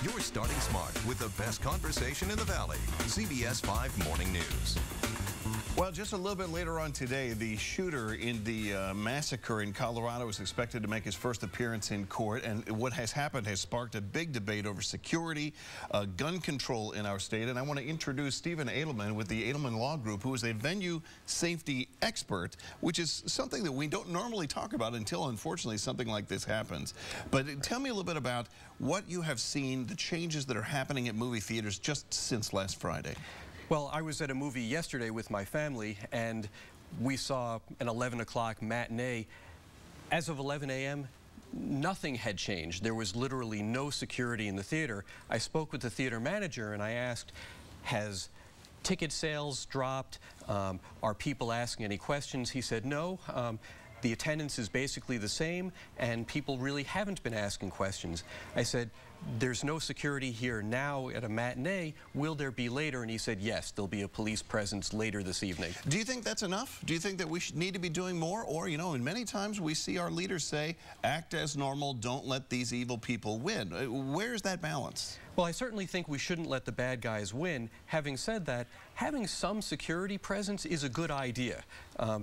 You're starting smart with the best conversation in the Valley. CBS 5 Morning News. Well, just a little bit later on today, the shooter in the massacre in Colorado is expected to make his first appearance in court. And what has happened has sparked a big debate over security, gun control in our state. And I want to introduce Steven Adelman with the Adelman Law Group, who is a venue safety expert, which is something that we don't normally talk about until, unfortunately, something like this happens. But tell me a little bit about what you have seen, the changes that are happening at movie theaters just since last Friday. Well, I was at a movie yesterday with my family, and we saw an 11 o'clock matinee. As of 11 a.m., nothing had changed. There was literally no security in the theater. I spoke with the theater manager, and I asked, has ticket sales dropped? Are people asking any questions? He said, no. The attendance is basically the same, and people really haven't been asking questions. I said, there's no security here now at a matinee. Will there be later? And he said, yes, there'll be a police presence later this evening. Do you think that's enough? Do you think that we need to be doing more? Or, you know, and many times we see our leaders say, act as normal, don't let these evil people win. Where's that balance? Well, I certainly think we shouldn't let the bad guys win. Having said that, having some security presence is a good idea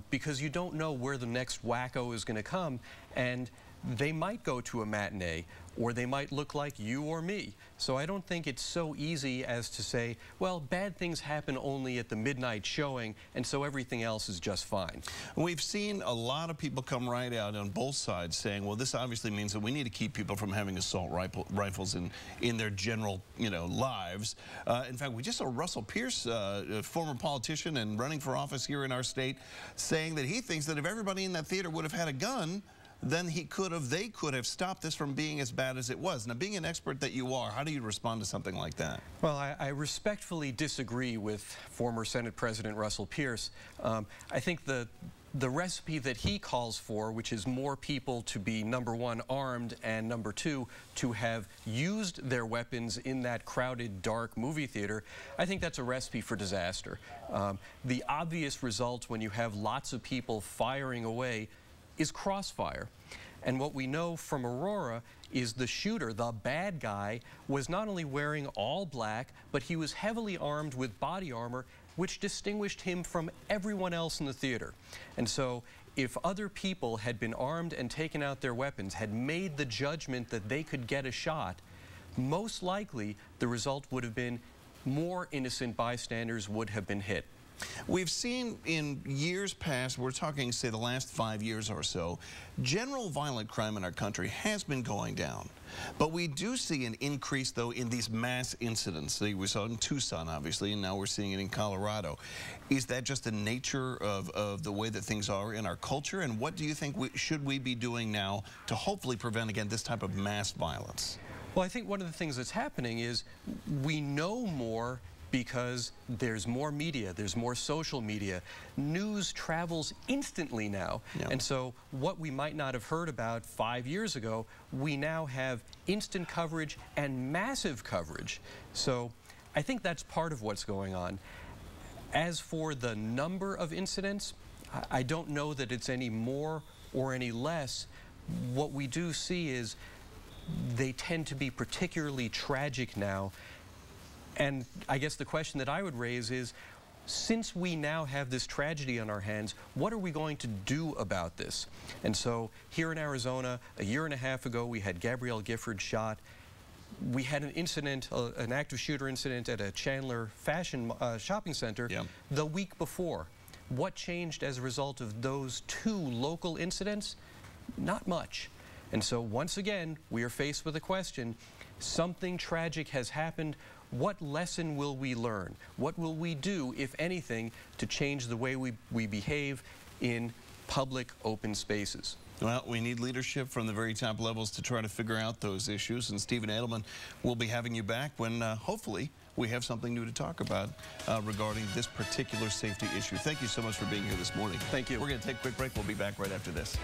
because you don't know where the next wacko is going to come, and they might go to a matinee, or they might look like you or me. So I don't think it's so easy as to say, well, bad things happen only at the midnight showing, and so everything else is just fine. We've seen a lot of people come right out on both sides saying, well, this obviously means that we need to keep people from having assault rifles in their general, lives. In fact, we just saw Russell Pierce, a former politician and running for office here in our state, saying that he thinks that if everybody in that theater would have had a gun, then they could have stopped this from being as bad as it was. Now, being an expert that you are, how do you respond to something like that? Well, I respectfully disagree with former Senate President Russell Pierce. I think the recipe that he calls for, which is more people to be, number one, armed, and number two, to have used their weapons in that crowded, dark movie theater, I think that's a recipe for disaster. The obvious result when you have lots of people firing away is crossfire. And what we know from Aurora is the shooter, the bad guy, was not only wearing all black, but he was heavily armed with body armor, which distinguished him from everyone else in the theater. And so if other people had been armed and taken out their weapons, had made the judgment that they could get a shot, most likely the result would have been more innocent bystanders would have been hit. We've seen in years past, we're talking, say, the last 5 years or so, general violent crime in our country has been going down. But we do see an increase, though, in these mass incidents. We saw it in Tucson, obviously, and now we're seeing it in Colorado. Is that just the nature of the way that things are in our culture? And what do you think should we be doing now to hopefully prevent, again, this type of mass violence? Well, I think one of the things that's happening is we know more because there's more media, there's more social media. News travels instantly now. Yeah. And so what we might not have heard about 5 years ago, we now have instant coverage and massive coverage. So I think that's part of what's going on. As for the number of incidents, I don't know that it's any more or any less. What we do see is they tend to be particularly tragic now. And I guess the question that I would raise is, since we now have this tragedy on our hands, what are we going to do about this? And so here in Arizona, a year and a half ago, we had Gabrielle Gifford shot. We had an incident, an active shooter incident at a Chandler fashion shopping center the week before. What changed as a result of those two local incidents? Not much. And so once again, we are faced with a question. Something tragic has happened. What lesson will we learn? What will we do, if anything, to change the way we behave in public open spaces? Well, we need leadership from the very top levels to try to figure out those issues. And Steven Adelman, we'll be having you back when hopefully we have something new to talk about regarding this particular safety issue. Thank you so much for being here this morning. Thank you. We're going to take a quick break. We'll be back right after this.